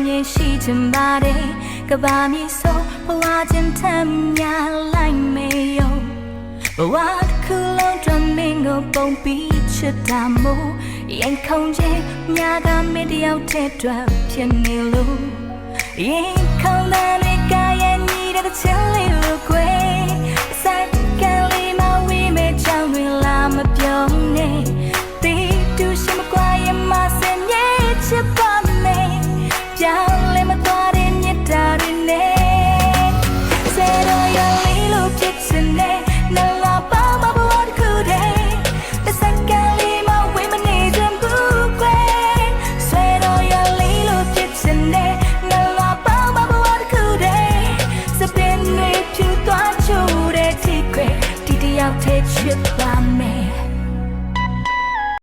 မြင်ရှိချင်ပါတယ်ကဘာမြေဆိုဘဝချင်းထမ်းများလိုက်မေယုံဘဝတစ်ခုလုံးတွင်မင်းကိုပုံပြီးချစ်တာမို့ရင်ခုန်ခြင်းများကမင်းတယောက်တည်းတွင်ဖြစ်နေလို့ရင်ခုန်တဲ့နေကရဲ့ညီတဲ့ချစ်လေးလို့ကွယ်စက်ကလေးမဝေးမဲ့ချောင်းတွေလာမပြောနဲ့တီးတူရှိမကွာရင်မစင်ရဲ့ချစ်ပါမယ်ကြောင်းလေးမသွားတဲ့မြတ်တာတွေနဲ့ဆယ်တော်ရလေးလို့ဖြစ်စနေနလာပါမဘဝတစ်ခုတည်းတစ်စက္ကန့်လေးမဝေးမနေချင်ဘူးကွယ်ဆယ်တော်ရလေးလို့ဖြစ်စနေနလာပါမဘဝတစ်ခုတည်းစပင်းတွေဖြူသွားချိုးတဲ့ထိခွေဒီတယောက်တည်းချစ်ပါမယ်